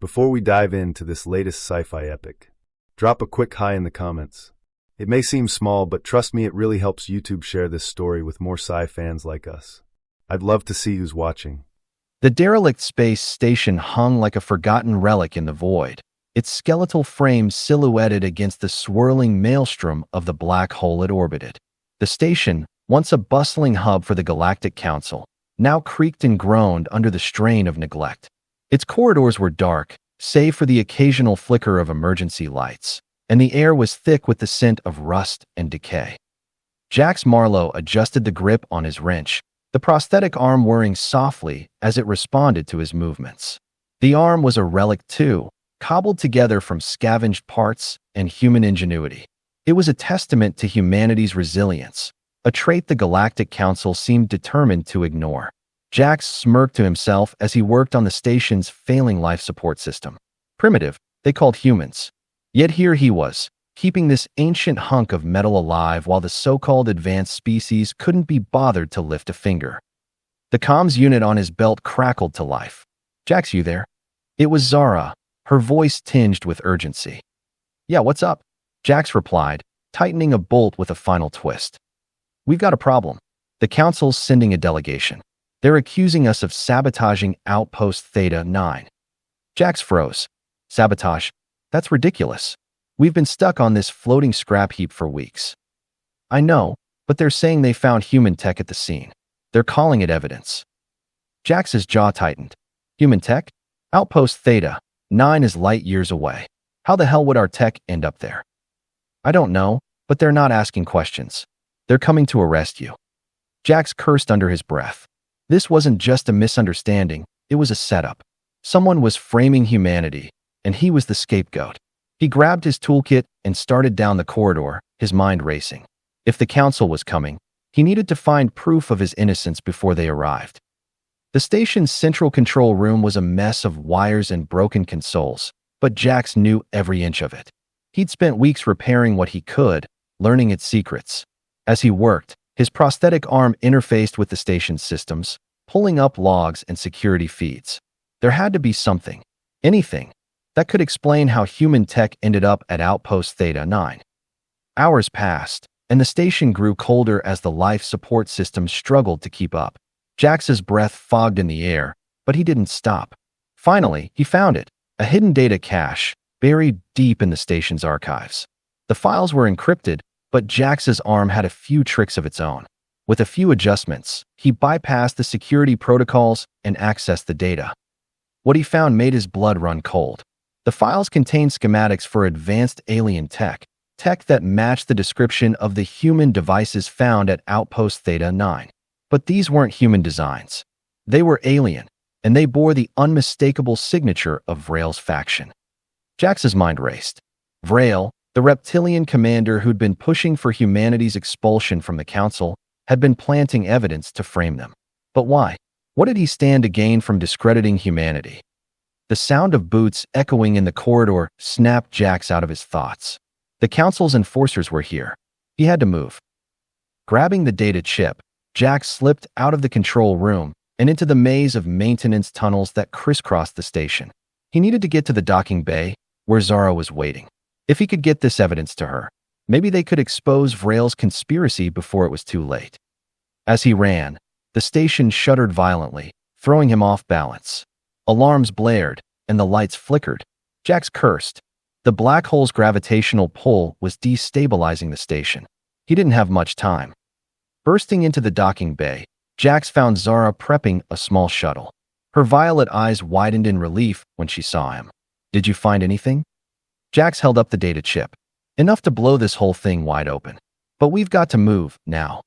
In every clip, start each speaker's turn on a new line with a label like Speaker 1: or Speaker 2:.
Speaker 1: Before we dive into this latest sci-fi epic, drop a quick hi in the comments. It may seem small, but trust me, it really helps YouTube share this story with more sci fans like us. I'd love to see who's watching.
Speaker 2: The derelict space station hung like a forgotten relic in the void, its skeletal frame silhouetted against the swirling maelstrom of the black hole it orbited. The station, once a bustling hub for the Galactic Council, now creaked and groaned under the strain of neglect. Its corridors were dark, save for the occasional flicker of emergency lights, and the air was thick with the scent of rust and decay. Jax Marlowe adjusted the grip on his wrench, the prosthetic arm whirring softly as it responded to his movements. The arm was a relic too, cobbled together from scavenged parts and human ingenuity. It was a testament to humanity's resilience, a trait the Galactic Council seemed determined to ignore. Jax smirked to himself as he worked on the station's failing life support system. Primitive, they called humans. Yet here he was, keeping this ancient hunk of metal alive while the so-called advanced species couldn't be bothered to lift a finger. The comms unit on his belt crackled to life. "Jax, you there?" It was Zara, her voice tinged with urgency. "Yeah, what's up?" Jax replied, tightening a bolt with a final twist. "We've got a problem. The Council's sending a delegation. They're accusing us of sabotaging Outpost Theta 9. Jax froze. "Sabotage? That's ridiculous. We've been stuck on this floating scrap heap for weeks." "I know, but they're saying they found human tech at the scene. They're calling it evidence." Jax's jaw tightened. "Human tech? Outpost Theta 9 is light years away. How the hell would our tech end up there?" "I don't know, but they're not asking questions. They're coming to arrest you." Jax cursed under his breath. This wasn't just a misunderstanding, it was a setup. Someone was framing humanity, and he was the scapegoat. He grabbed his toolkit and started down the corridor, his mind racing. If the Council was coming, he needed to find proof of his innocence before they arrived. The station's central control room was a mess of wires and broken consoles, but Jax knew every inch of it. He'd spent weeks repairing what he could, learning its secrets. As he worked, his prosthetic arm interfaced with the station's systems, pulling up logs and security feeds. There had to be something, anything, that could explain how human tech ended up at Outpost Theta 9. Hours passed, and the station grew colder as the life support system struggled to keep up. Jax's breath fogged in the air, but he didn't stop. Finally, he found it, a hidden data cache, buried deep in the station's archives. The files were encrypted, but Jax's arm had a few tricks of its own. With a few adjustments, he bypassed the security protocols and accessed the data. What he found made his blood run cold. The files contained schematics for advanced alien tech that matched the description of the human devices found at Outpost Theta 9. But these weren't human designs. They were alien, and they bore the unmistakable signature of Vrail's faction. Jax's mind raced. Vrail, the reptilian commander who'd been pushing for humanity's expulsion from the Council, had been planting evidence to frame them. But why? What did he stand to gain from discrediting humanity? The sound of boots echoing in the corridor snapped Jax out of his thoughts. The Council's enforcers were here. He had to move. Grabbing the data chip, Jax slipped out of the control room and into the maze of maintenance tunnels that crisscrossed the station. He needed to get to the docking bay, where Zara was waiting. If he could get this evidence to her, maybe they could expose Vrail's conspiracy before it was too late. As he ran, the station shuddered violently, throwing him off balance. Alarms blared, and the lights flickered. Jax cursed. The black hole's gravitational pull was destabilizing the station. He didn't have much time. Bursting into the docking bay, Jax found Zara prepping a small shuttle. Her violet eyes widened in relief when she saw him. "Did you find anything?" Jax held up the data chip. "Enough to blow this whole thing wide open. But we've got to move, now."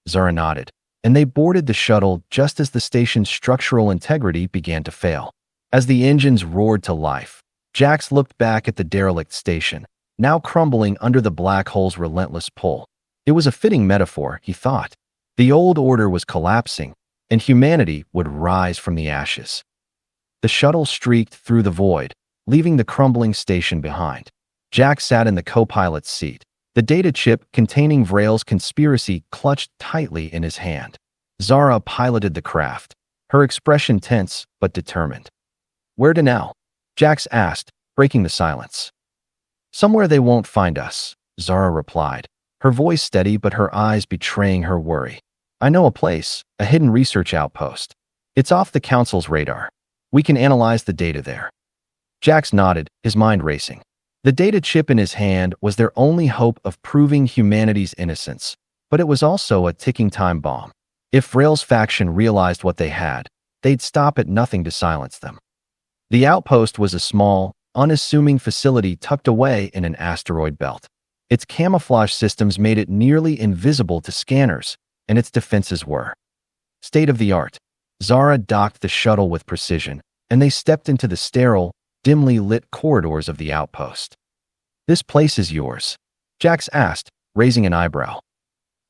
Speaker 2: Zara nodded, and they boarded the shuttle just as the station's structural integrity began to fail. As the engines roared to life, Jax looked back at the derelict station, now crumbling under the black hole's relentless pull. It was a fitting metaphor, he thought. The old order was collapsing, and humanity would rise from the ashes. The shuttle streaked through the void, leaving the crumbling station behind. Jax sat in the co-pilot's seat, the data chip containing Vrail's conspiracy clutched tightly in his hand. Zara piloted the craft, her expression tense but determined. "Where to now?" Jax asked, breaking the silence. Somewhere they won't find us, Zara replied, her voice steady but her eyes betraying her worry. I know a place, a hidden research outpost. It's off the Council's radar. We can analyze the data there. Jax nodded, his mind racing. The data chip in his hand was their only hope of proving humanity's innocence, but it was also a ticking time bomb. If Vrail's faction realized what they had, they'd stop at nothing to silence them. The outpost was a small, unassuming facility tucked away in an asteroid belt. Its camouflage systems made it nearly invisible to scanners, and its defenses were state-of-the-art. Zara docked the shuttle with precision, and they stepped into the sterile, dimly lit corridors of the outpost. This place is yours, Jax asked, raising an eyebrow.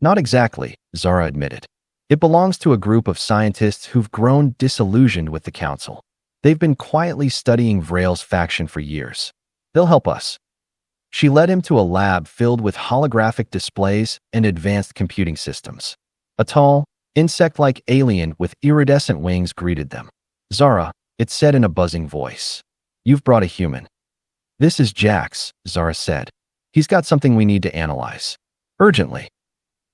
Speaker 2: Not exactly, Zara admitted. It belongs to a group of scientists who've grown disillusioned with the Council. They've been quietly studying Vrail's faction for years. They'll help us. She led him to a lab filled with holographic displays and advanced computing systems. A tall, insect-like alien with iridescent wings greeted them. Zara, it said in a buzzing voice. You've brought a human. This is Jax, Zara said. He's got something we need to analyze. Urgently.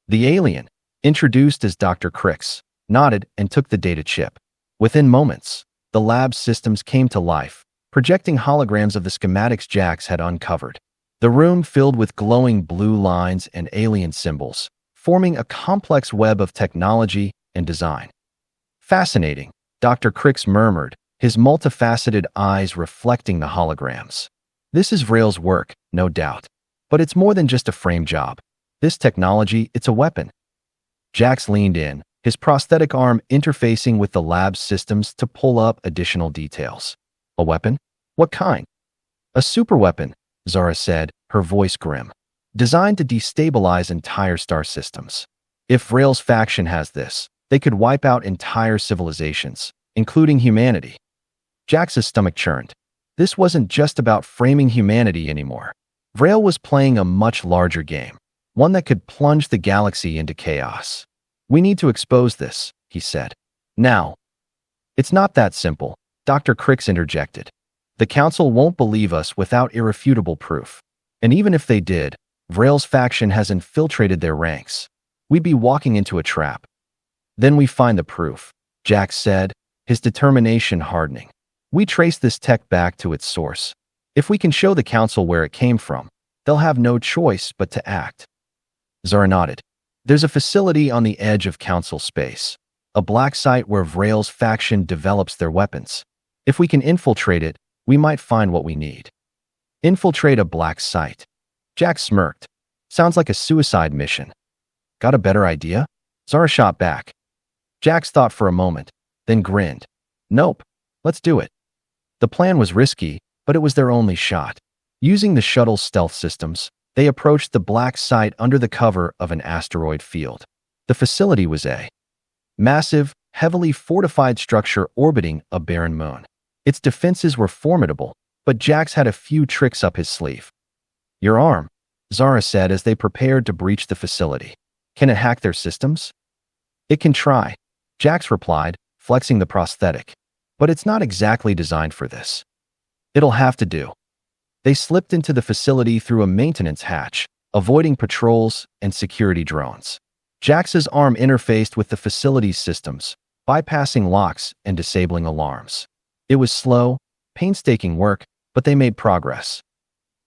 Speaker 2: The alien, introduced as Dr. Crix, nodded and took the data chip. Within moments, the lab's systems came to life, projecting holograms of the schematics Jax had uncovered. The room filled with glowing blue lines and alien symbols, forming a complex web of technology and design. Fascinating, Dr. Crix murmured, his multifaceted eyes reflecting the holograms. This is Vrail's work, no doubt. But it's more than just a frame job. This technology, it's a weapon. Jax leaned in, his prosthetic arm interfacing with the lab's systems to pull up additional details. A weapon? What kind? A superweapon, Zara said, her voice grim. Designed to destabilize entire star systems. If Vrail's faction has this, they could wipe out entire civilizations, including humanity. Jax's stomach churned. This wasn't just about framing humanity anymore. Vrail was playing a much larger game, one that could plunge the galaxy into chaos. We need to expose this, he said. Now. It's not that simple, Dr. Crix interjected. The Council won't believe us without irrefutable proof. And even if they did, Vrail's faction has infiltrated their ranks. We'd be walking into a trap. Then we find the proof, Jax said, his determination hardening. We trace this tech back to its source. If we can show the Council where it came from, they'll have no choice but to act. Zara nodded. There's a facility on the edge of Council space, a black site where Vrail's faction develops their weapons. If we can infiltrate it, we might find what we need. Infiltrate a black site. Jax smirked. Sounds like a suicide mission. Got a better idea? Zara shot back. Jax thought for a moment, then grinned. Nope. Let's do it. The plan was risky, but it was their only shot. Using the shuttle's stealth systems, they approached the black site under the cover of an asteroid field. The facility was a massive, heavily fortified structure orbiting a barren moon. Its defenses were formidable, but Jax had a few tricks up his sleeve. Your arm, Zara said as they prepared to breach the facility. Can it hack their systems? It can try, Jax replied, flexing the prosthetic. But it's not exactly designed for this. It'll have to do. They slipped into the facility through a maintenance hatch, avoiding patrols and security drones. Jax's arm interfaced with the facility's systems, bypassing locks and disabling alarms. It was slow, painstaking work, but they made progress.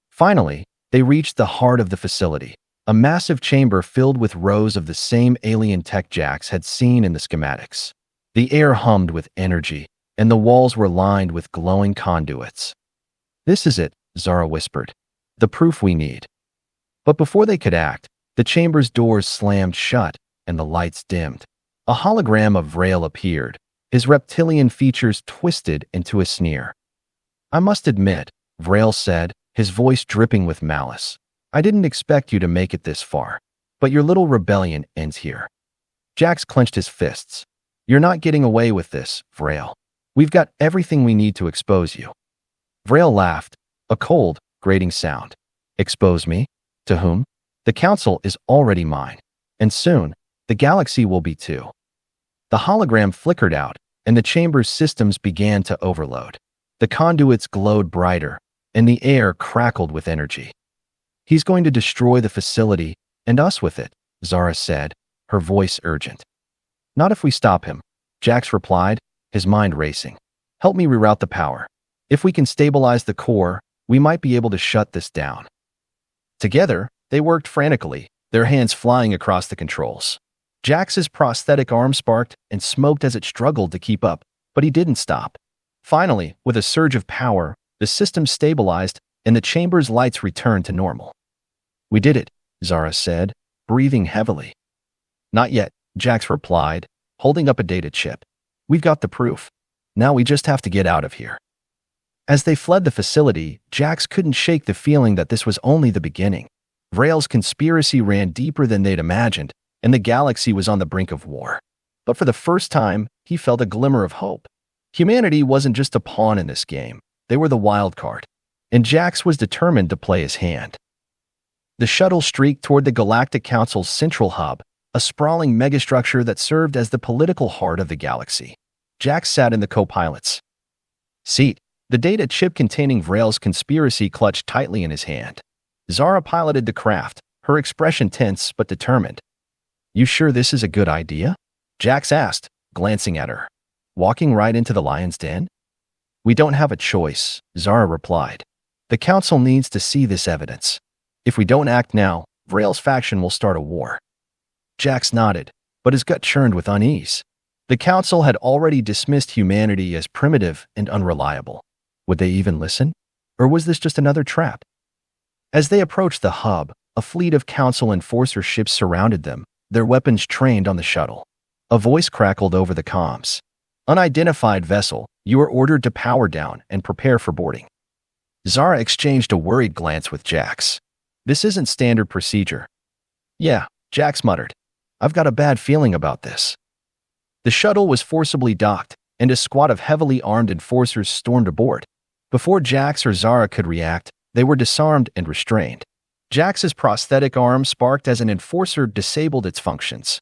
Speaker 2: Finally, they reached the heart of the facility, a massive chamber filled with rows of the same alien tech Jax had seen in the schematics. The air hummed with energy, and the walls were lined with glowing conduits. This is it, Zara whispered. The proof we need. But before they could act, the chamber's doors slammed shut and the lights dimmed. A hologram of Vrail appeared, his reptilian features twisted into a sneer. I must admit, Vrail said, his voice dripping with malice. I didn't expect you to make it this far, but your little rebellion ends here. Jax clenched his fists. You're not getting away with this, Vrail. We've got everything we need to expose you. Vrail laughed, a cold, grating sound. Expose me? To whom? The Council is already mine. And soon, the galaxy will be too. The hologram flickered out, and the chamber's systems began to overload. The conduits glowed brighter, and the air crackled with energy. "He's going to destroy the facility, and us with it," Zara said, her voice urgent. "Not if we stop him," Jax replied, his mind racing. "Help me reroute the power. If we can stabilize the core, we might be able to shut this down." Together, they worked frantically, their hands flying across the controls. Jax's prosthetic arm sparked and smoked as it struggled to keep up, but he didn't stop. Finally, with a surge of power, the system stabilized and the chamber's lights returned to normal. "We did it," Zara said, breathing heavily. "Not yet," Jax replied, holding up a data chip. "We've got the proof. Now we just have to get out of here." As they fled the facility, Jax couldn't shake the feeling that this was only the beginning. Vrail's conspiracy ran deeper than they'd imagined, and the galaxy was on the brink of war. But for the first time, he felt a glimmer of hope. Humanity wasn't just a pawn in this game. They were the wild card, and Jax was determined to play his hand. The shuttle streaked toward the Galactic Council's central hub, a sprawling megastructure that served as the political heart of the galaxy. Jax sat in the co-pilot's seat, the data chip containing Vrail's conspiracy clutched tightly in his hand. Zara piloted the craft, her expression tense but determined. "You sure this is a good idea?" Jax asked, glancing at her. "Walking right into the lion's den?" "We don't have a choice," Zara replied. "The Council needs to see this evidence. If we don't act now, Vrail's faction will start a war." Jax nodded, but his gut churned with unease. The Council had already dismissed humanity as primitive and unreliable. Would they even listen? Or was this just another trap? As they approached the hub, a fleet of Council enforcer ships surrounded them, their weapons trained on the shuttle. A voice crackled over the comms. "Unidentified vessel, you are ordered to power down and prepare for boarding." Zara exchanged a worried glance with Jax. "This isn't standard procedure." "Yeah," Jax muttered. "I've got a bad feeling about this." The shuttle was forcibly docked, and a squad of heavily armed enforcers stormed aboard. Before Jax or Zara could react, they were disarmed and restrained. Jax's prosthetic arm sparked as an enforcer disabled its functions.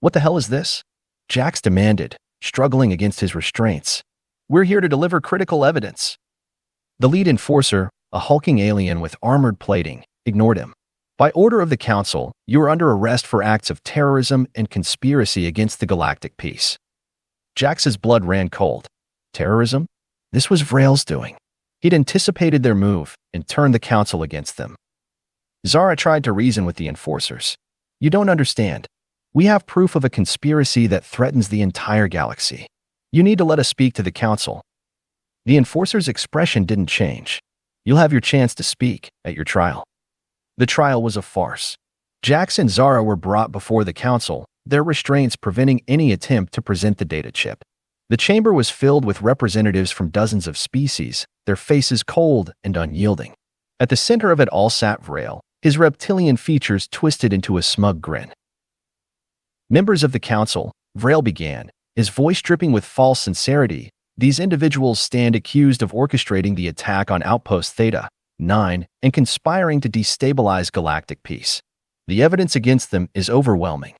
Speaker 2: "What the hell is this?" Jax demanded, struggling against his restraints. "We're here to deliver critical evidence." The lead enforcer, a hulking alien with armored plating, ignored him. "By order of the Council, you are under arrest for acts of terrorism and conspiracy against the galactic peace." Jax's blood ran cold. Terrorism? This was Vrail's doing. He'd anticipated their move and turned the Council against them. Zara tried to reason with the enforcers. "You don't understand. We have proof of a conspiracy that threatens the entire galaxy. You need to let us speak to the Council." The enforcer's expression didn't change. "You'll have your chance to speak at your trial." The trial was a farce. Jax and Zara were brought before the Council, their restraints preventing any attempt to present the data chip. The chamber was filled with representatives from dozens of species, their faces cold and unyielding. At the center of it all sat Vrail, his reptilian features twisted into a smug grin. "Members of the Council," Vrail began, his voice dripping with false sincerity, "these individuals stand accused of orchestrating the attack on Outpost Theta 9 and conspiring to destabilize galactic peace. The evidence against them is overwhelming."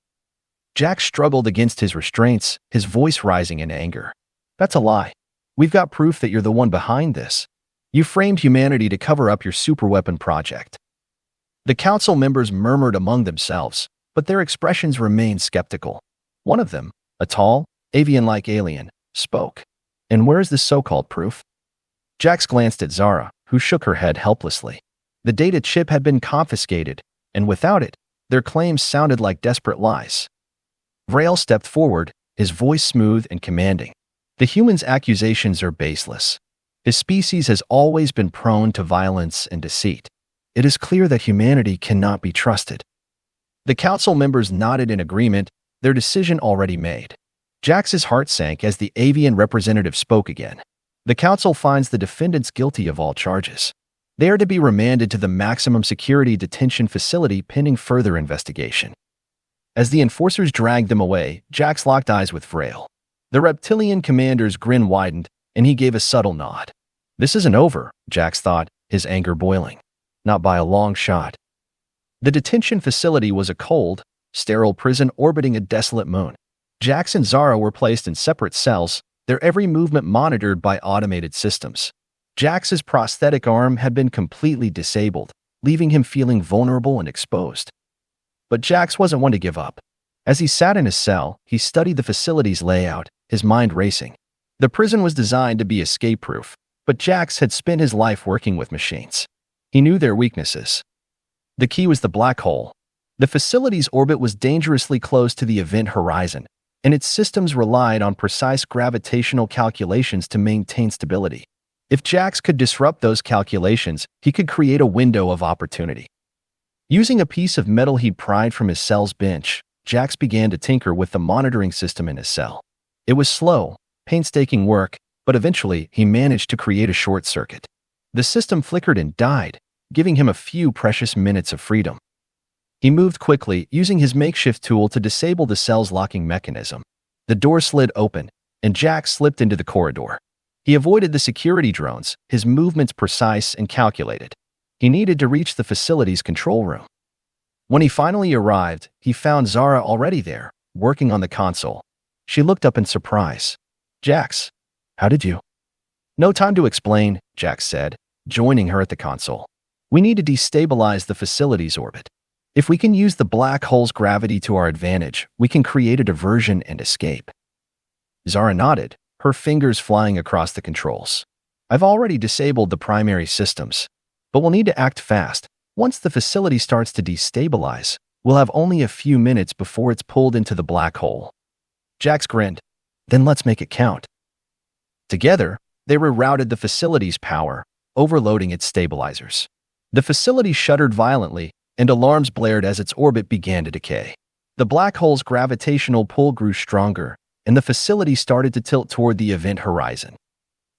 Speaker 2: Jax struggled against his restraints, his voice rising in anger. "That's a lie. We've got proof that you're the one behind this. You framed humanity to cover up your superweapon project." The Council members murmured among themselves, but their expressions remained skeptical. One of them, a tall, avian-like alien, spoke. "And where is this so-called proof?" Jax glanced at Zara, who shook her head helplessly. The data chip had been confiscated, and without it, their claims sounded like desperate lies. Vrail stepped forward, his voice smooth and commanding. "The humans' accusations are baseless. His species has always been prone to violence and deceit. It is clear that humanity cannot be trusted." The Council members nodded in agreement, their decision already made. Jax's heart sank as the avian representative spoke again. "The Council finds the defendants guilty of all charges. They are to be remanded to the maximum security detention facility pending further investigation." As the enforcers dragged them away, Jax locked eyes with Vrail. The reptilian commander's grin widened, and he gave a subtle nod. This isn't over, Jax thought, his anger boiling. Not by a long shot. The detention facility was a cold, sterile prison orbiting a desolate moon. Jax and Zara were placed in separate cells, their every movement monitored by automated systems. Jax's prosthetic arm had been completely disabled, leaving him feeling vulnerable and exposed. But Jax wasn't one to give up. As he sat in his cell, he studied the facility's layout, his mind racing. The prison was designed to be escape-proof, but Jax had spent his life working with machines. He knew their weaknesses. The key was the black hole. The facility's orbit was dangerously close to the event horizon, and its systems relied on precise gravitational calculations to maintain stability. If Jax could disrupt those calculations, he could create a window of opportunity. Using a piece of metal he'd pried from his cell's bench, Jax began to tinker with the monitoring system in his cell. It was slow, painstaking work, but eventually he managed to create a short circuit. The system flickered and died, giving him a few precious minutes of freedom. He moved quickly, using his makeshift tool to disable the cell's locking mechanism. The door slid open, and Jax slipped into the corridor. He avoided the security drones, his movements precise and calculated. He needed to reach the facility's control room. When he finally arrived, he found Zara already there, working on the console. She looked up in surprise. "Jax, how did you?" "No time to explain," Jax said, joining her at the console. "We need to destabilize the facility's orbit. If we can use the black hole's gravity to our advantage, we can create a diversion and escape." Zara nodded, her fingers flying across the controls. "I've already disabled the primary systems, but we'll need to act fast. Once the facility starts to destabilize, we'll have only a few minutes before it's pulled into the black hole." Jax grinned. "Then let's make it count." Together, they rerouted the facility's power, overloading its stabilizers. The facility shuddered violently, and alarms blared as its orbit began to decay. The black hole's gravitational pull grew stronger, and the facility started to tilt toward the event horizon.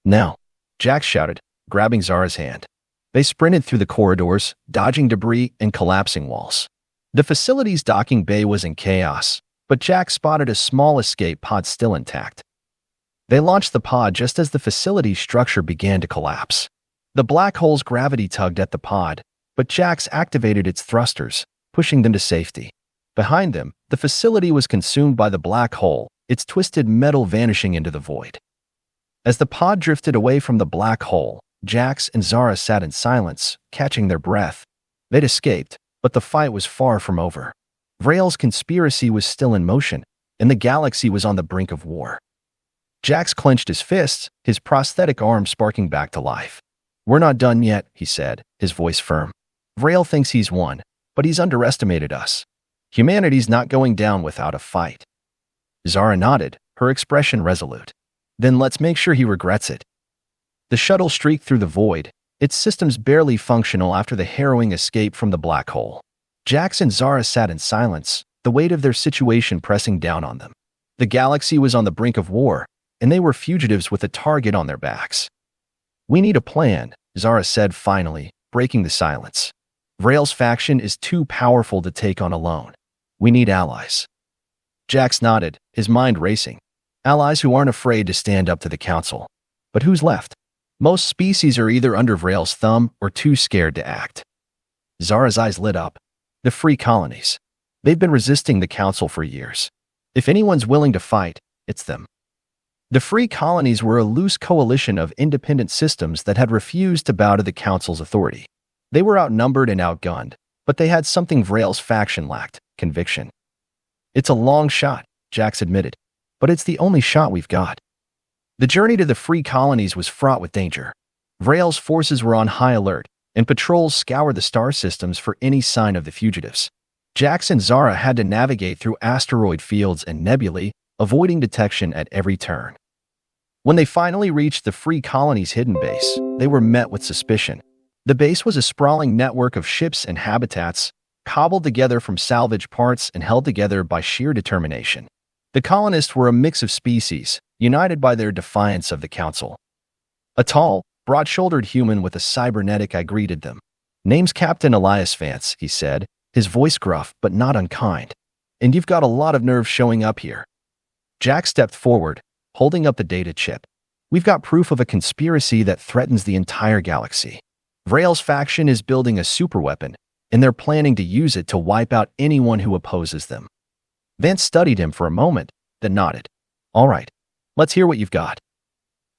Speaker 2: "Now," Jax shouted, grabbing Zara's hand. They sprinted through the corridors, dodging debris and collapsing walls. The facility's docking bay was in chaos, but Jax spotted a small escape pod still intact. They launched the pod just as the facility's structure began to collapse. The black hole's gravity tugged at the pod, but Jax activated its thrusters, pushing them to safety. Behind them, the facility was consumed by the black hole, its twisted metal vanishing into the void. As the pod drifted away from the black hole, Jax and Zara sat in silence, catching their breath. They'd escaped, but the fight was far from over. Vrail's conspiracy was still in motion, and the galaxy was on the brink of war. Jax clenched his fists, his prosthetic arm sparking back to life. "We're not done yet," he said, his voice firm. "Vrail thinks he's won, but he's underestimated us. Humanity's not going down without a fight." Zara nodded, her expression resolute. "Then let's make sure he regrets it." The shuttle streaked through the void, its systems barely functional after the harrowing escape from the black hole. Jax and Zara sat in silence, the weight of their situation pressing down on them. The galaxy was on the brink of war, and they were fugitives with a target on their backs. "We need a plan," Zara said finally, breaking the silence. "Vrail's faction is too powerful to take on alone. We need allies." Jax nodded, his mind racing. Allies who aren't afraid to stand up to the council. But who's left? Most species are either under Vrail's thumb or too scared to act. Zara's eyes lit up. The free colonies. They've been resisting the council for years. If anyone's willing to fight, it's them. The free colonies were a loose coalition of independent systems that had refused to bow to the council's authority. They were outnumbered and outgunned, but they had something Vrail's faction lacked: conviction. "It's a long shot," Jax admitted, "but it's the only shot we've got." The journey to the free colonies was fraught with danger. Vrail's forces were on high alert, and patrols scoured the star systems for any sign of the fugitives. Jax and Zara had to navigate through asteroid fields and nebulae, avoiding detection at every turn. When they finally reached the free colony's hidden base, they were met with suspicion. The base was a sprawling network of ships and habitats, cobbled together from salvaged parts and held together by sheer determination. The colonists were a mix of species, united by their defiance of the council. A tall, broad-shouldered human with a cybernetic eye greeted them. "Name's Captain Elias Vance," he said, his voice gruff but not unkind. "And you've got a lot of nerve showing up here." Jack stepped forward, holding up the data chip. "We've got proof of a conspiracy that threatens the entire galaxy. Vrail's faction is building a superweapon, and they're planning to use it to wipe out anyone who opposes them." Vance studied him for a moment, then nodded. "All right. Let's hear what you've got.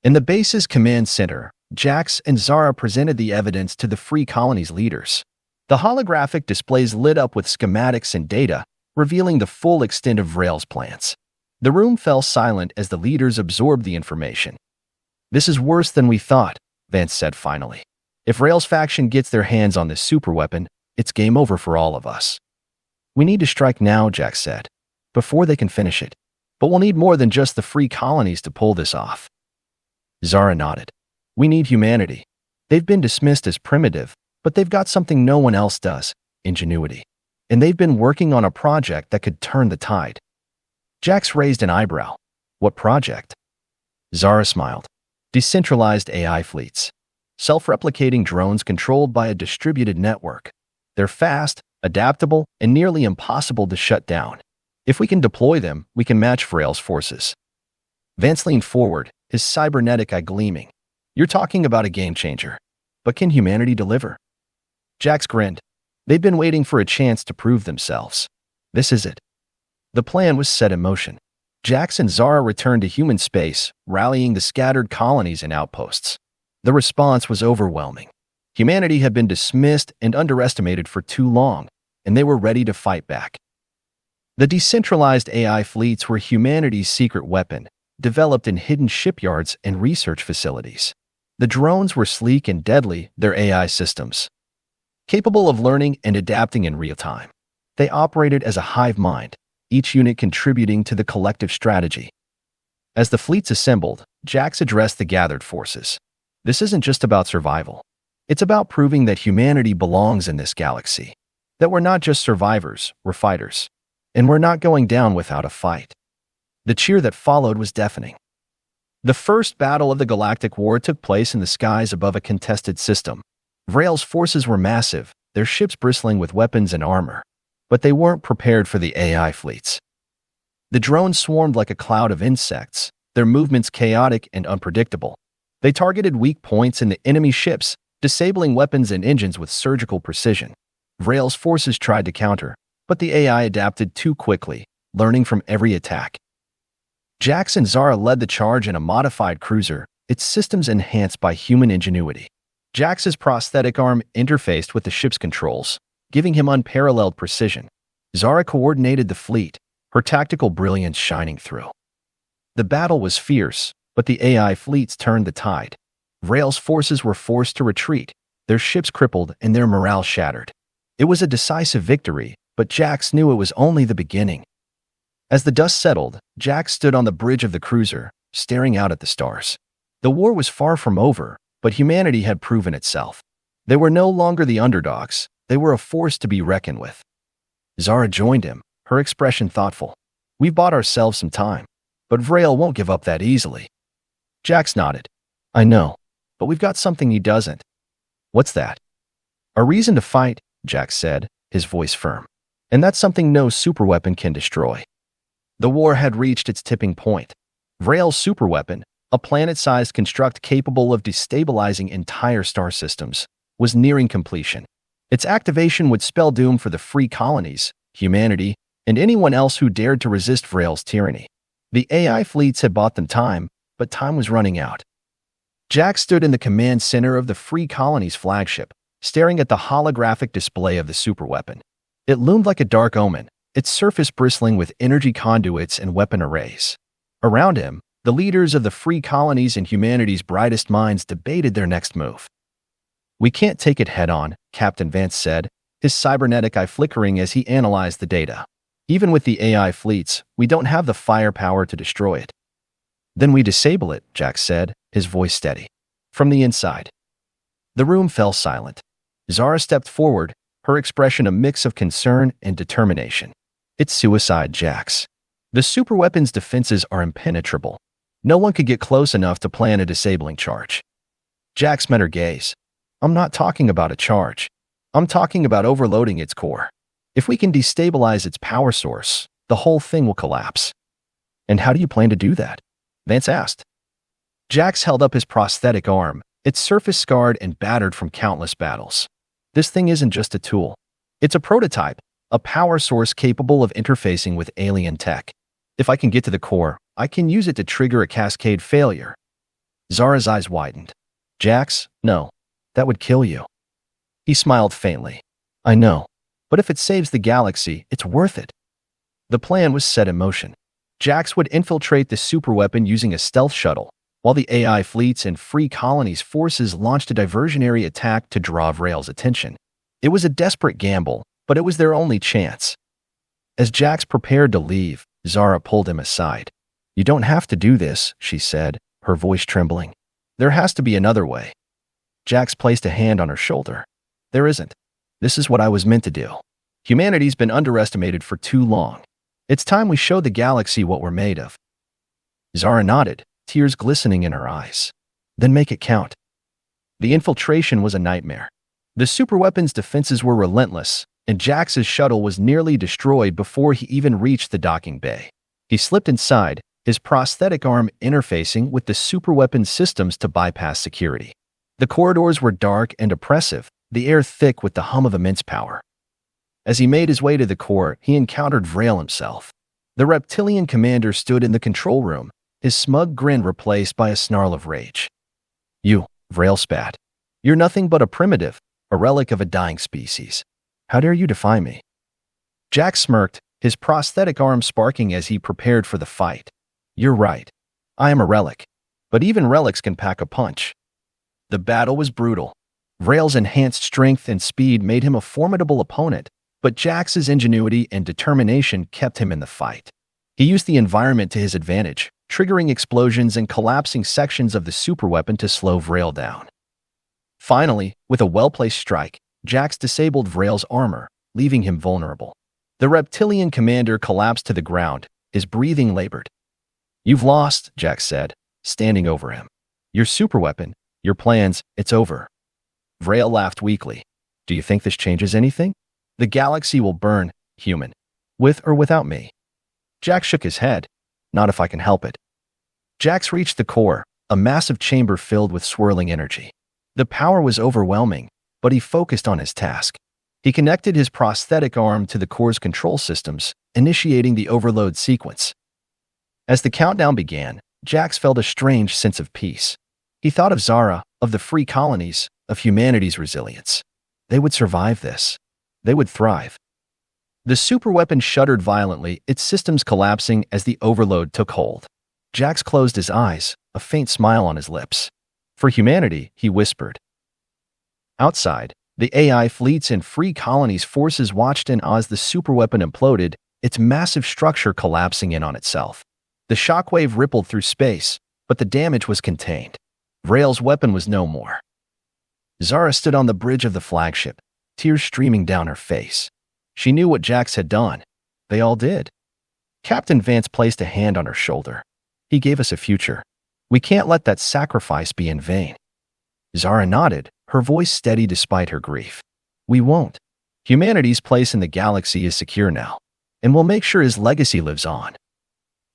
Speaker 2: In the base's command center, Jax and Zara presented the evidence to the Free Colony's leaders. The holographic displays lit up with schematics and data, revealing the full extent of Rail's plans. The room fell silent as the leaders absorbed the information. "This is worse than we thought," Vance said finally. "If Rail's faction gets their hands on this superweapon, it's game over for all of us." "We need to strike now," Jax said, "before they can finish it. But we'll need more than just the Free Colonies to pull this off." Zara nodded. "We need humanity. They've been dismissed as primitive, but they've got something no one else does: ingenuity. And they've been working on a project that could turn the tide." Jax raised an eyebrow. "What project?" Zara smiled. "Decentralized AI fleets. Self-replicating drones controlled by a distributed network. They're fast, adaptable, and nearly impossible to shut down. If we can deploy them, we can match Rail's forces." Vance leaned forward, his cybernetic eye gleaming. "You're talking about a game changer. But can humanity deliver?" Jax grinned. They'd been waiting for a chance to prove themselves. This is it. The plan was set in motion. Jax and Zara returned to human space, rallying the scattered colonies and outposts. The response was overwhelming. Humanity had been dismissed and underestimated for too long, and they were ready to fight back. The decentralized AI fleets were humanity's secret weapon, developed in hidden shipyards and research facilities. The drones were sleek and deadly, their AI systems, capable of learning and adapting in real time. They operated as a hive mind, each unit contributing to the collective strategy. As the fleets assembled, Jax addressed the gathered forces. "This isn't just about survival. It's about proving that humanity belongs in this galaxy. That we're not just survivors, we're fighters. And we're not going down without a fight." The cheer that followed was deafening. The first battle of the Galactic War took place in the skies above a contested system. Rail's forces were massive, their ships bristling with weapons and armor. But they weren't prepared for the AI fleets. The drones swarmed like a cloud of insects, their movements chaotic and unpredictable. They targeted weak points in the enemy ships, disabling weapons and engines with surgical precision. Rail's forces tried to counter, but the AI adapted too quickly, learning from every attack. Jax and Zara led the charge in a modified cruiser, its systems enhanced by human ingenuity. Jax's prosthetic arm interfaced with the ship's controls, giving him unparalleled precision. Zara coordinated the fleet, her tactical brilliance shining through. The battle was fierce, but the AI fleets turned the tide. Rail's forces were forced to retreat, their ships crippled and their morale shattered. It was a decisive victory, but Jax knew it was only the beginning. As the dust settled, Jax stood on the bridge of the cruiser, staring out at the stars. The war was far from over, but humanity had proven itself. They were no longer the underdogs, they were a force to be reckoned with. Zara joined him, her expression thoughtful. "We've bought ourselves some time, but Rail won't give up that easily." Jax nodded. "I know, but we've got something he doesn't." "What's that?" "A reason to fight," Jax said, his voice firm. "And that's something no superweapon can destroy." The war had reached its tipping point. Rail's superweapon, a planet-sized construct capable of destabilizing entire star systems, was nearing completion. Its activation would spell doom for the Free Colonies, humanity, and anyone else who dared to resist Rail's tyranny. The AI fleets had bought them time, but time was running out. Jax stood in the command center of the Free Colonies flagship, staring at the holographic display of the superweapon. It loomed like a dark omen, its surface bristling with energy conduits and weapon arrays. Around him, the leaders of the Free Colonies and humanity's brightest minds debated their next move. "We can't take it head-on," Captain Vance said, his cybernetic eye flickering as he analyzed the data. "Even with the AI fleets, we don't have the firepower to destroy it." "Then we disable it," Jax said, his voice steady. From the inside. The room fell silent. Zara stepped forward, her expression a mix of concern and determination. "It's suicide, Jax. The superweapon's defenses are impenetrable. No one could get close enough to plan a disabling charge." Jax met her gaze. "I'm not talking about a charge. I'm talking about overloading its core. If we can destabilize its power source, the whole thing will collapse." "And how do you plan to do that?" Vance asked. Jax held up his prosthetic arm, its surface scarred and battered from countless battles. "This thing isn't just a tool. It's a prototype, a power source capable of interfacing with alien tech. If I can get to the core, I can use it to trigger a cascade failure. Zara's eyes widened. Jax, no. That would kill you. He smiled faintly. I know. But if it saves the galaxy, it's worth it. The plan was set in motion. Jax would infiltrate the superweapon using a stealth shuttle, while the AI fleets and Free Colonies forces launched a diversionary attack to draw Vrail's attention. It was a desperate gamble, but it was their only chance. As Jax prepared to leave, Zara pulled him aside. You don't have to do this, she said, her voice trembling. There has to be another way. Jax placed a hand on her shoulder. There isn't. This is what I was meant to do. Humanity's been underestimated for too long. It's time we show the galaxy what we're made of. Zara nodded, tears glistening in her eyes. Then make it count. The infiltration was a nightmare. The superweapon's defenses were relentless, and Jax's shuttle was nearly destroyed before he even reached the docking bay. He slipped inside, his prosthetic arm interfacing with the superweapon systems to bypass security. The corridors were dark and oppressive, the air thick with the hum of immense power. As he made his way to the core, he encountered Vrail himself. The reptilian commander stood in the control room, his smug grin replaced by a snarl of rage. You, Vrail spat. You're nothing but a primitive, a relic of a dying species. How dare you defy me? Jax smirked, his prosthetic arm sparking as he prepared for the fight. You're right. I am a relic. But even relics can pack a punch. The battle was brutal. Vrail's enhanced strength and speed made him a formidable opponent, but Jax's ingenuity and determination kept him in the fight. He used the environment to his advantage, triggering explosions and collapsing sections of the superweapon to slow Vrail down. Finally, with a well-placed strike, Jax disabled Vrail's armor, leaving him vulnerable. The reptilian commander collapsed to the ground, his breathing labored. You've lost, Jax said, standing over him. Your superweapon, your plans, it's over. Vrail laughed weakly. Do you think this changes anything? The galaxy will burn, human. With or without me. Jax shook his head. Not if I can help it. Jax reached the core, a massive chamber filled with swirling energy. The power was overwhelming, but he focused on his task. He connected his prosthetic arm to the core's control systems, initiating the overload sequence. As the countdown began, Jax felt a strange sense of peace. He thought of Zara, of the Free Colonies, of humanity's resilience. They would survive this. They would thrive. The superweapon shuddered violently, its systems collapsing as the overload took hold. Jax closed his eyes, a faint smile on his lips. For humanity, he whispered. Outside, the AI fleets and Free Colonies forces watched in awe as the superweapon imploded, its massive structure collapsing in on itself. The shockwave rippled through space, but the damage was contained. Vrail's weapon was no more. Zara stood on the bridge of the flagship, tears streaming down her face. She knew what Jax had done. They all did. Captain Vance placed a hand on her shoulder. He gave us a future. We can't let that sacrifice be in vain. Zara nodded, her voice steady despite her grief. We won't. Humanity's place in the galaxy is secure now, and we'll make sure his legacy lives on.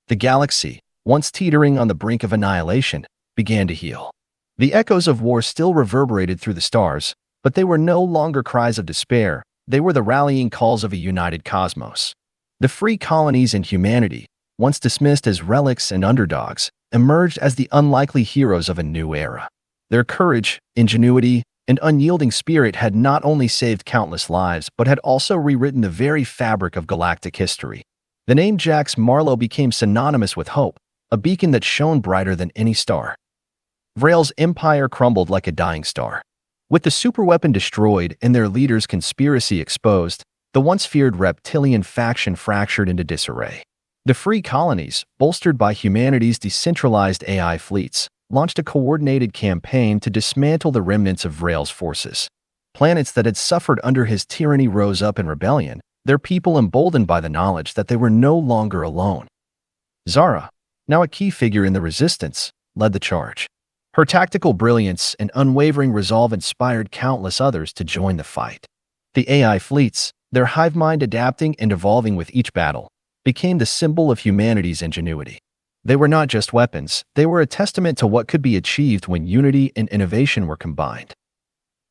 Speaker 2: The galaxy, once teetering on the brink of annihilation, began to heal. The echoes of war still reverberated through the stars, but they were no longer cries of despair. They were the rallying calls of a united cosmos. The Free Colonies and humanity, once dismissed as relics and underdogs, emerged as the unlikely heroes of a new era. Their courage, ingenuity, and unyielding spirit had not only saved countless lives, but had also rewritten the very fabric of galactic history. The name Jax Marlowe became synonymous with hope, a beacon that shone brighter than any star. Vrail's empire crumbled like a dying star. With the superweapon destroyed and their leader's conspiracy exposed, the once feared reptilian faction fractured into disarray. The Free Colonies, bolstered by humanity's decentralized AI fleets, launched a coordinated campaign to dismantle the remnants of Vrail's forces. Planets that had suffered under his tyranny rose up in rebellion, their people emboldened by the knowledge that they were no longer alone. Zara, now a key figure in the resistance, led the charge. Her tactical brilliance and unwavering resolve inspired countless others to join the fight. The AI fleets, their hive mind adapting and evolving with each battle, became the symbol of humanity's ingenuity. They were not just weapons, they were a testament to what could be achieved when unity and innovation were combined.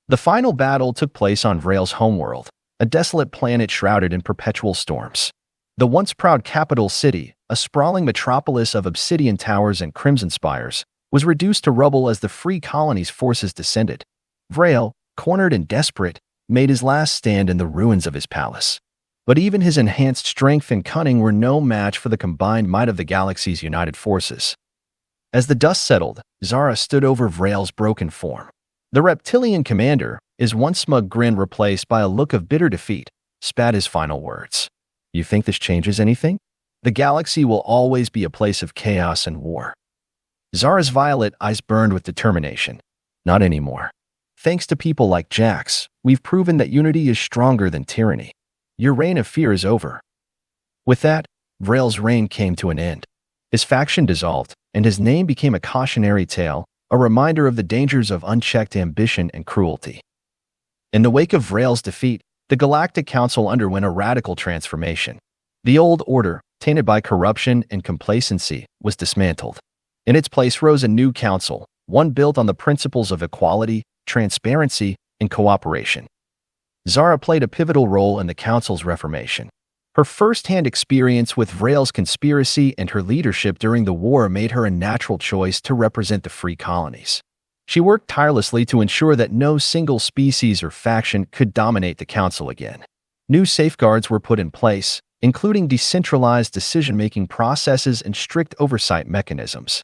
Speaker 2: The final battle took place on Vrail's homeworld, a desolate planet shrouded in perpetual storms. The once proud capital city, a sprawling metropolis of obsidian towers and crimson spires, was reduced to rubble as the free colony's forces descended. Betrayal, cornered and desperate, made his last stand in the ruins of his palace. But even his enhanced strength and cunning were no match for the combined might of the galaxy's united forces. As the dust settled, Zara stood over Betrayal's broken form. The reptilian commander, his once smug grin replaced by a look of bitter defeat, spat his final words. "You think this changes anything? The galaxy will always be a place of chaos and war." Zara's violet eyes burned with determination. "Not anymore. Thanks to people like Jax, we've proven that unity is stronger than tyranny. Your reign of fear is over." With that, Betrayal's reign came to an end. His faction dissolved, and his name became a cautionary tale, a reminder of the dangers of unchecked ambition and cruelty. In the wake of Betrayal's defeat, the Galactic Council underwent a radical transformation. The old order, tainted by corruption and complacency, was dismantled. In its place rose a new council, one built on the principles of equality, transparency, and cooperation. Zara played a pivotal role in the council's reformation. Her first-hand experience with Betrayal's conspiracy and her leadership during the war made her a natural choice to represent the free colonies. She worked tirelessly to ensure that no single species or faction could dominate the council again. New safeguards were put in place, including decentralized decision-making processes and strict oversight mechanisms.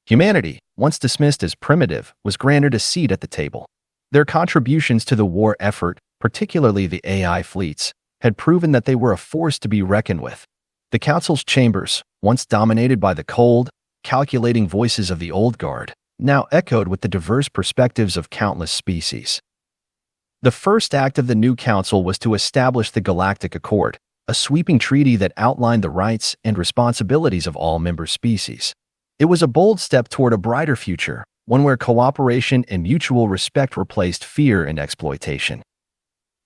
Speaker 2: Humanity, once dismissed as primitive, was granted a seat at the table. Their contributions to the war effort, particularly the AI fleets, had proven that they were a force to be reckoned with. The Council's chambers, once dominated by the cold, calculating voices of the old guard, now echoed with the diverse perspectives of countless species. The first act of the new council was to establish the Galactic Accord, a sweeping treaty that outlined the rights and responsibilities of all member species. It was a bold step toward a brighter future, one where cooperation and mutual respect replaced fear and exploitation.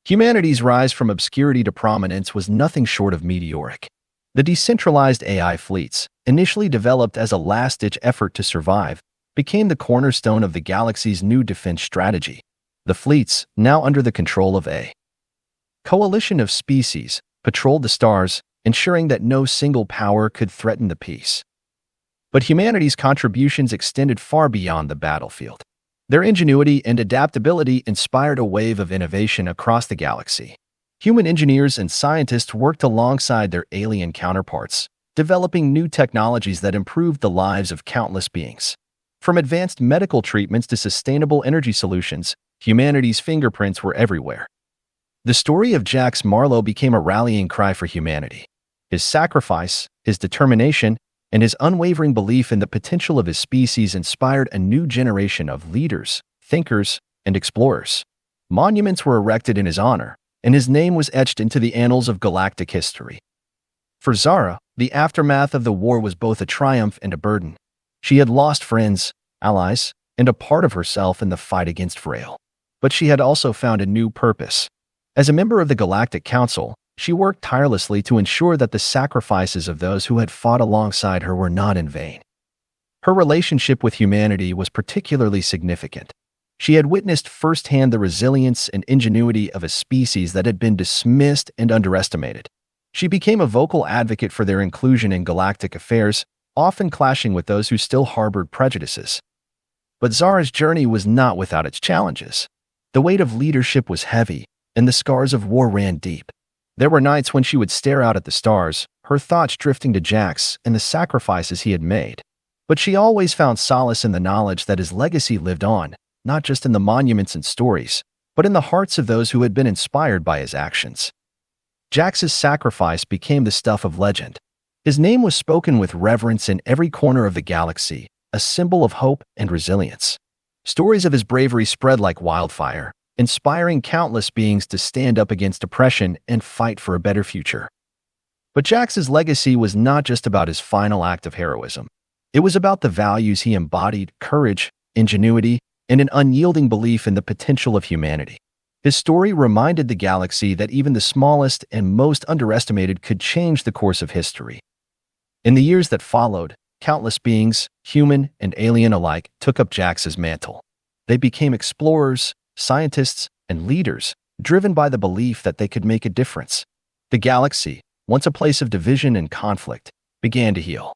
Speaker 2: Humanity's rise from obscurity to prominence was nothing short of meteoric. The decentralized AI fleets, initially developed as a last-ditch effort to survive, became the cornerstone of the galaxy's new defense strategy. The fleets, now under the control of a coalition of species, patrolled the stars, ensuring that no single power could threaten the peace. But humanity's contributions extended far beyond the battlefield. Their ingenuity and adaptability inspired a wave of innovation across the galaxy. Human engineers and scientists worked alongside their alien counterparts, developing new technologies that improved the lives of countless beings. From advanced medical treatments to sustainable energy solutions, humanity's fingerprints were everywhere. The story of Jax Marlowe became a rallying cry for humanity. His sacrifice, his determination, and his unwavering belief in the potential of his species inspired a new generation of leaders, thinkers, and explorers. Monuments were erected in his honor, and his name was etched into the annals of galactic history. For Zara, the aftermath of the war was both a triumph and a burden. She had lost friends, allies, and a part of herself in the fight against Betrayal. But she had also found a new purpose. As a member of the Galactic Council, she worked tirelessly to ensure that the sacrifices of those who had fought alongside her were not in vain. Her relationship with humanity was particularly significant. She had witnessed firsthand the resilience and ingenuity of a species that had been dismissed and underestimated. She became a vocal advocate for their inclusion in galactic affairs, often clashing with those who still harbored prejudices. But Zara's journey was not without its challenges. The weight of leadership was heavy, and the scars of war ran deep. There were nights when she would stare out at the stars, her thoughts drifting to Jax and the sacrifices he had made. But she always found solace in the knowledge that his legacy lived on, not just in the monuments and stories, but in the hearts of those who had been inspired by his actions. Jax's sacrifice became the stuff of legend. His name was spoken with reverence in every corner of the galaxy, a symbol of hope and resilience. Stories of his bravery spread like wildfire, inspiring countless beings to stand up against oppression and fight for a better future. But Jax's legacy was not just about his final act of heroism. It was about the values he embodied: courage, ingenuity, and an unyielding belief in the potential of humanity. His story reminded the galaxy that even the smallest and most underestimated could change the course of history. In the years that followed, countless beings, human and alien alike, took up Jax's mantle. They became explorers, scientists, and leaders, driven by the belief that they could make a difference. The galaxy, once a place of division and conflict, began to heal.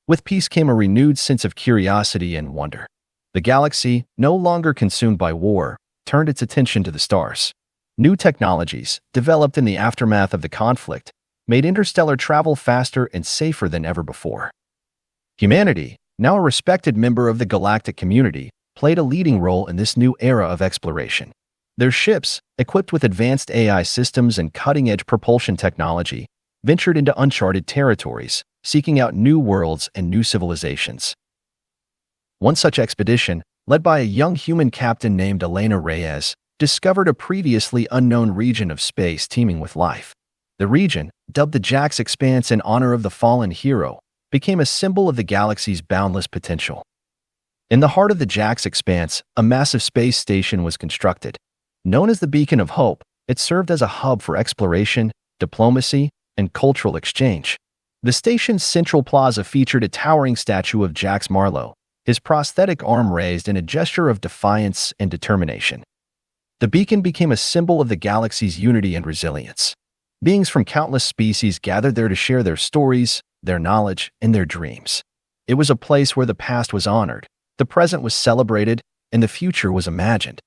Speaker 2: With peace came a renewed sense of curiosity and wonder. The galaxy, no longer consumed by war, turned its attention to the stars. New technologies, developed in the aftermath of the conflict, made interstellar travel faster and safer than ever before. Humanity, now a respected member of the galactic community, played a leading role in this new era of exploration. Their ships, equipped with advanced AI systems and cutting-edge propulsion technology, ventured into uncharted territories, seeking out new worlds and new civilizations. One such expedition, led by a young human captain named Elena Reyes, discovered a previously unknown region of space teeming with life. The region, dubbed the Jax Expanse in honor of the fallen hero, became a symbol of the galaxy's boundless potential. In the heart of the Jax Expanse, a massive space station was constructed. Known as the Beacon of Hope, it served as a hub for exploration, diplomacy, and cultural exchange. The station's central plaza featured a towering statue of Jax Marlowe, his prosthetic arm raised in a gesture of defiance and determination. The beacon became a symbol of the galaxy's unity and resilience. Beings from countless species gathered there to share their stories, their knowledge, and their dreams. It was a place where the past was honored, the present was celebrated, and the future was imagined.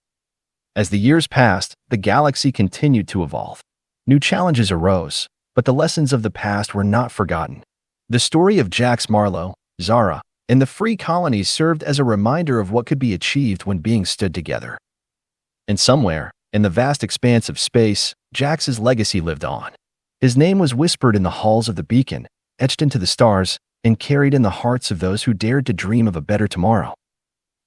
Speaker 2: As the years passed, the galaxy continued to evolve. New challenges arose, but the lessons of the past were not forgotten. The story of Jax Marlowe, Zara, and the free colonies served as a reminder of what could be achieved when beings stood together. And somewhere, in the vast expanse of space, Jax's legacy lived on. His name was whispered in the halls of the beacon, etched into the stars, and carried in the hearts of those who dared to dream of a better tomorrow.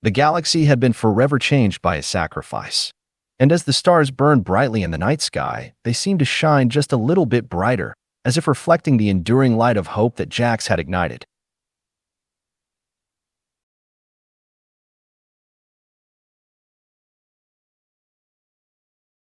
Speaker 2: The galaxy had been forever changed by his sacrifice. And as the stars burned brightly in the night sky, they seemed to shine just a little bit brighter, as if reflecting the enduring light of hope that Jax had ignited.